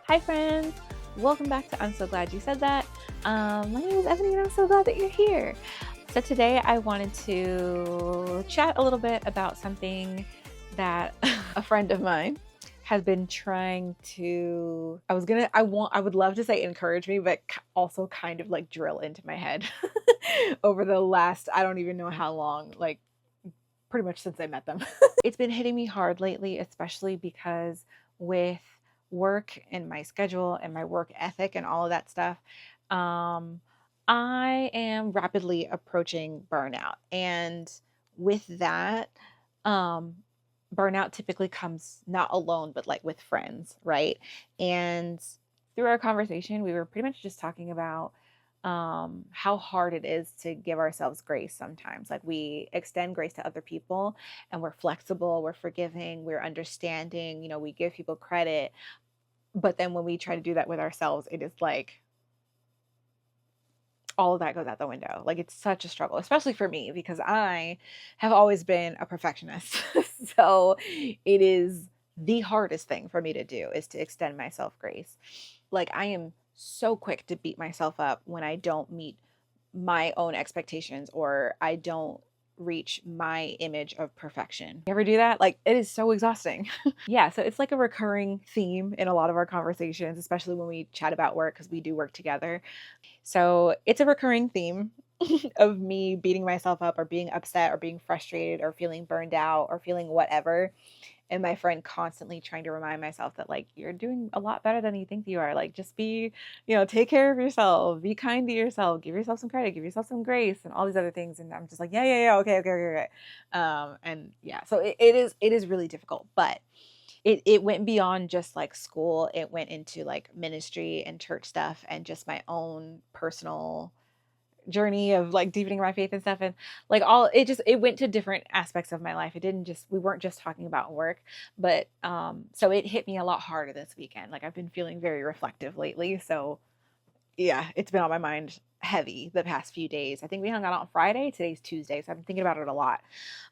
Hi friends, welcome back to I'm So Glad You Said That. My name is Ebony and I'm so glad that you're here. So today I wanted to chat a little bit about something that a friend of mine has been trying to, I would love to say encourage me, but also kind of like drill into my head over the last, I don't even know how long, like pretty much since I met them. It's been hitting me hard lately, especially because with work and my schedule and my work ethic and all of that stuff, um, I am rapidly approaching burnout. And with that, um, burnout typically comes not alone, but like with friends, right? And through our conversation, we were pretty much just talking about how hard it is to give ourselves grace sometimes. Like we extend grace to other people and we're flexible, we're forgiving, we're understanding, we give people credit. But then when we try to do that with ourselves, it is like all of that goes out the window. Like it's such a struggle, especially for me, because I have always been a perfectionist. So it is the hardest thing for me to do is to extend myself grace. Like I am so quick to beat myself up when I don't meet my own expectations or I don't reach my image of perfection. You ever do that? Like it is so exhausting. Yeah, so it's like a recurring theme in a lot of our conversations, especially when we chat about work because we do work together. So it's a recurring theme of me beating myself up or being upset or being frustrated or feeling burned out or feeling whatever. And my friend constantly trying to remind myself that like you're doing a lot better than you think you are. Like just be, take care of yourself, be kind to yourself, give yourself some credit, give yourself some grace and all these other things. And I'm just like, yeah, okay. And yeah, so it is really difficult, but it went beyond just like school. It went into like ministry and church stuff and just my own personal journey of like deepening my faith and stuff. And like it went to different aspects of my life. We weren't just talking about work, but so it hit me a lot harder this weekend. Like I've been feeling very reflective lately. So yeah, it's been on my mind heavy the past few days. I think we hung out on Friday. Today's Tuesday. So I've been thinking about it a lot.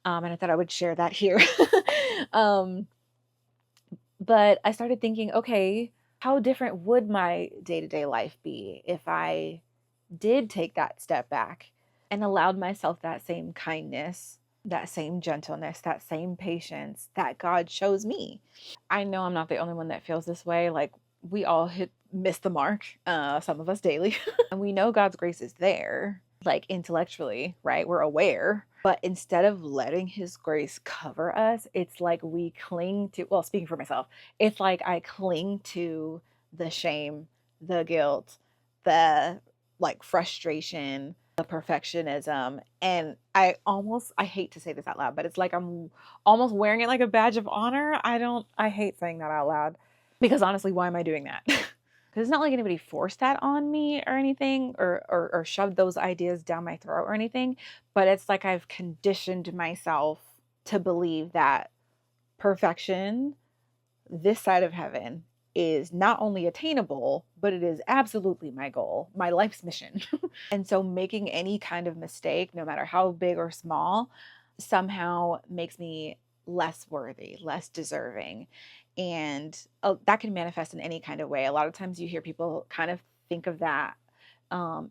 And I thought I would share that here. um, but I started thinking, okay, how different would my day-to-day life be if I did take that step back and allowed myself that same kindness, that same gentleness, that same patience that God shows me? I know I'm not the only one that feels this way. Like we all miss the mark, some of us daily. And we know God's grace is there, like intellectually, right? We're aware. But instead of letting his grace cover us, it's like we cling to, well, speaking for myself, it's like I cling to the shame, the guilt, the like frustration, the perfectionism. And I hate to say this out loud, but it's like I'm almost wearing it like a badge of honor. I hate saying that out loud because honestly, why am I doing that? Because it's not like anybody forced that on me or anything or shoved those ideas down my throat or anything, but it's like I've conditioned myself to believe that perfection this side of heaven is not only attainable, but it is absolutely my goal, my life's mission. And so making any kind of mistake, no matter how big or small, somehow makes me less worthy, less deserving. And that can manifest in any kind of way. A lot of times you hear people kind of think of that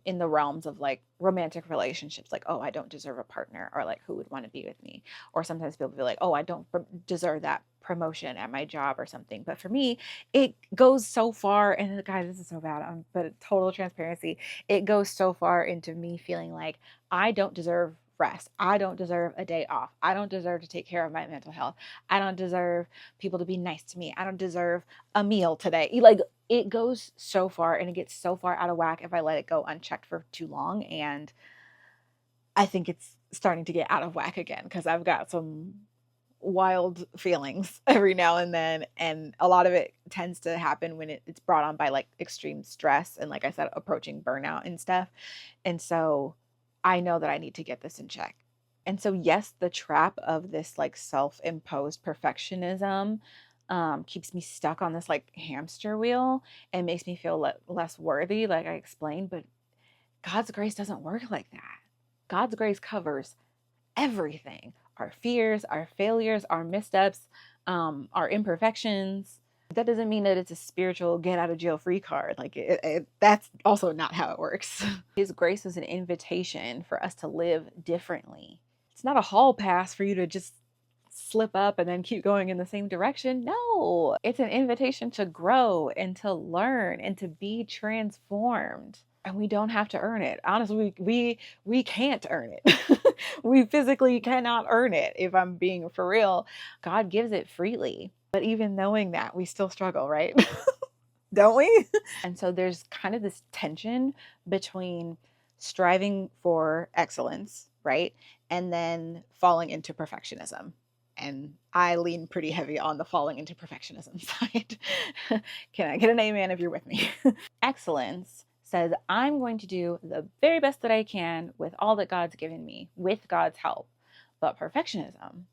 in the realms of like romantic relationships, like, oh, I don't deserve a partner, or like, who would want to be with me? Or sometimes people be like, oh, I don't deserve that promotion at my job or something. But for me, it goes so far, and guys, this is so bad, but total transparency, it goes so far into me feeling like I don't deserve rest. I don't deserve a day off. I don't deserve to take care of my mental health. I don't deserve people to be nice to me. I don't deserve a meal today. Like it goes so far and it gets so far out of whack if I let it go unchecked for too long. And I think it's starting to get out of whack again because I've got some wild feelings every now and then. And a lot of it tends to happen when it's brought on by like extreme stress and, like I said, approaching burnout and stuff. And so I know that I need to get this in check. And so, yes, the trap of this like self-imposed perfectionism keeps me stuck on this like hamster wheel and makes me feel less worthy, like I explained. But God's grace doesn't work like that. God's grace covers everything: our fears, our failures, our missteps, our imperfections. That doesn't mean that it's a spiritual get out of jail free card. Like that's also not how it works. His grace is an invitation for us to live differently. It's not a hall pass for you to just slip up and then keep going in the same direction. No, it's an invitation to grow and to learn and to be transformed. And we don't have to earn it. Honestly, we can't earn it. We physically cannot earn it, if I'm being for real. God gives it freely. But even knowing that, we still struggle, right? Don't we? And so there's kind of this tension between striving for excellence, right? And then falling into perfectionism. And I lean pretty heavy on the falling into perfectionism side. Can I get an amen if you're with me? Excellence says, I'm going to do the very best that I can with all that God's given me, with God's help. But perfectionism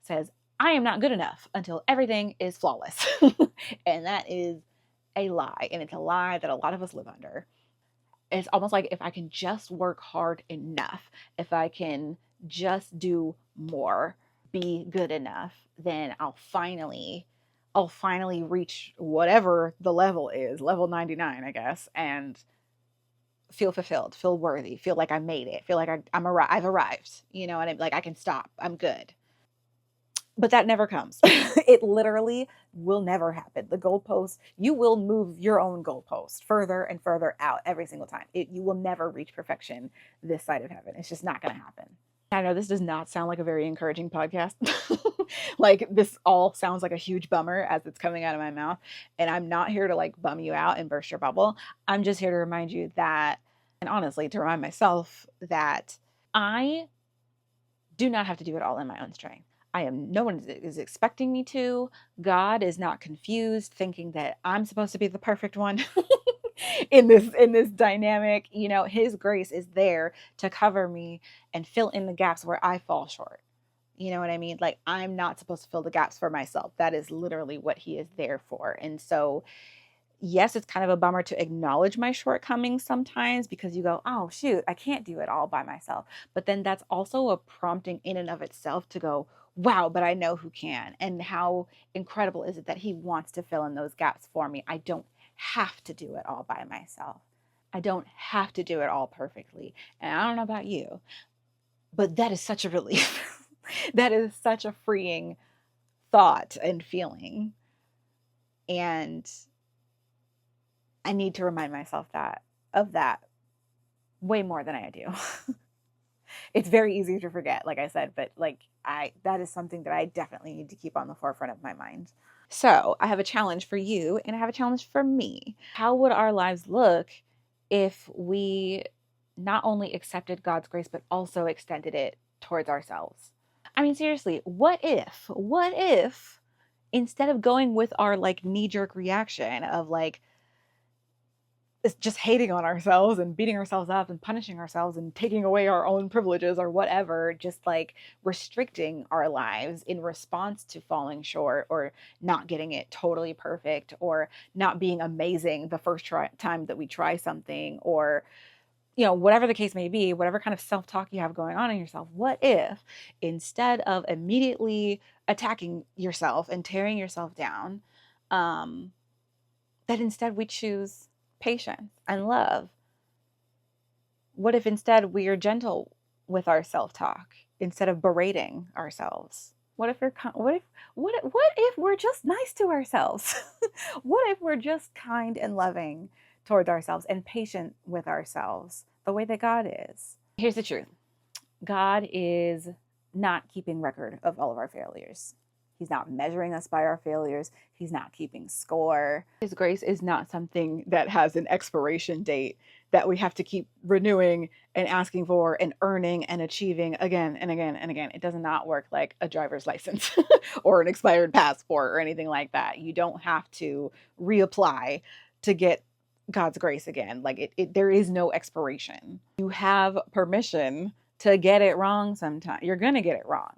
says, I am not good enough until everything is flawless. And that is a lie. And it's a lie that a lot of us live under. It's almost like if I can just work hard enough, if I can just do more, be good enough, then I'll finally reach whatever the level is, level 99, I guess, and feel fulfilled, feel worthy, feel like I made it, feel like I've arrived, you know, and I'm like, I can stop, I'm good. But that never comes. It literally will never happen. The goalpost, you will move your own goalpost further and further out every single time. You will never reach perfection this side of heaven. It's just not going to happen. I know this does not sound like a very encouraging podcast. Like, this all sounds like a huge bummer as it's coming out of my mouth. And I'm not here to like bum you out and burst your bubble. I'm just here to remind you that, and honestly, to remind myself that I do not have to do it all in my own strength. No one is expecting me to. God is not confused, thinking that I'm supposed to be the perfect one in this dynamic. You know, his grace is there to cover me and fill in the gaps where I fall short. You know what I mean? Like, I'm not supposed to fill the gaps for myself. That is literally what he is there for. And so, yes, it's kind of a bummer to acknowledge my shortcomings sometimes, because you go, oh, shoot, I can't do it all by myself. But then that's also a prompting in and of itself to go, wow, but I know who can. And how incredible is it that he wants to fill in those gaps for me? I don't have to do it all by myself. I don't have to do it all perfectly. And I don't know about you, but that is such a relief. That is such a freeing thought and feeling. And I need to remind myself of that way more than I do. It's very easy to forget, like I said, but like that is something that I definitely need to keep on the forefront of my mind. So I have a challenge for you and I have a challenge for me. How would our lives look if we not only accepted God's grace, but also extended it towards ourselves? I mean, seriously, what if instead of going with our like knee-jerk reaction of like, it's just hating on ourselves and beating ourselves up and punishing ourselves and taking away our own privileges or whatever, just like restricting our lives in response to falling short or not getting it totally perfect or not being amazing the first time that we try something, or, you know, whatever the case may be, whatever kind of self-talk you have going on in yourself. What if instead of immediately attacking yourself and tearing yourself down, that instead we choose patience and love? What if instead we are gentle with our self-talk instead of berating ourselves? What if we're just nice to ourselves? What if we're just kind and loving towards ourselves and patient with ourselves the way that God is? Here's the truth. God is not keeping record of all of our failures. He's not measuring us by our failures. He's not keeping score. His grace is not something that has an expiration date that we have to keep renewing and asking for and earning and achieving again and again and again. It does not work like a driver's license or an expired passport or anything like that. You don't have to reapply to get God's grace again. Like there is no expiration. You have permission to get it wrong sometime. You're going to get it wrong.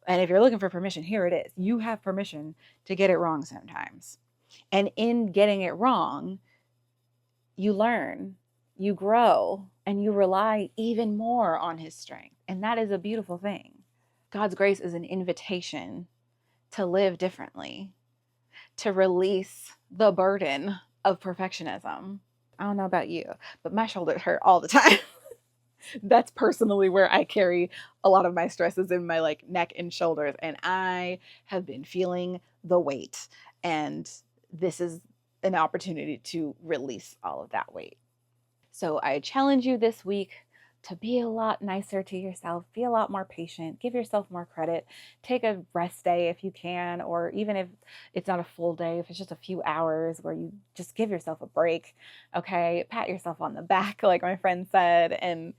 And if you're looking for permission, here it is. You have permission to get it wrong sometimes. And in getting it wrong, you learn, you grow, and you rely even more on his strength. And that is a beautiful thing. God's grace is an invitation to live differently, to release the burden of perfectionism. I don't know about you, but my shoulders hurt all the time. That's personally where I carry a lot of my stresses in my like neck and shoulders. And I have been feeling the weight. And this is an opportunity to release all of that weight. So I challenge you this week to be a lot nicer to yourself, be a lot more patient, give yourself more credit, take a rest day if you can, or even if it's not a full day, if it's just a few hours where you just give yourself a break, okay? Pat yourself on the back, like my friend said, and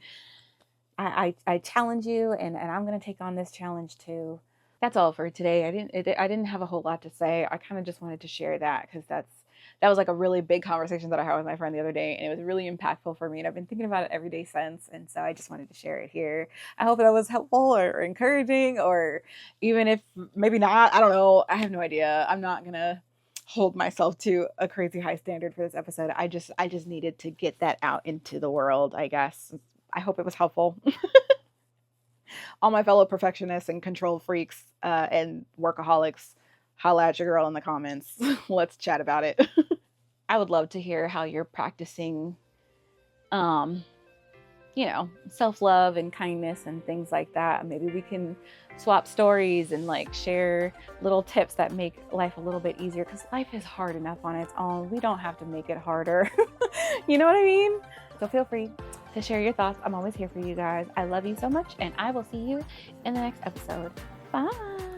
I challenge you, and I'm going to take on this challenge too. That's all for today. I didn't have a whole lot to say. I kind of just wanted to share that because that was like a really big conversation that I had with my friend the other day, and it was really impactful for me. And I've been thinking about it every day since. And so I just wanted to share it here. I hope that was helpful or encouraging, or even if maybe not, I don't know. I have no idea. I'm not gonna hold myself to a crazy high standard for this episode. I just needed to get that out into the world, I guess. I hope it was helpful. All my fellow perfectionists and control freaks and workaholics, holla at your girl in the comments. Let's chat about it. I would love to hear how you're practicing, self-love and kindness and things like that. Maybe we can swap stories and like share little tips that make life a little bit easier, because life is hard enough on its own. We don't have to make it harder. You know what I mean? So feel free to share your thoughts. I'm always here for you guys. I love you so much, and I will see you in the next episode. Bye.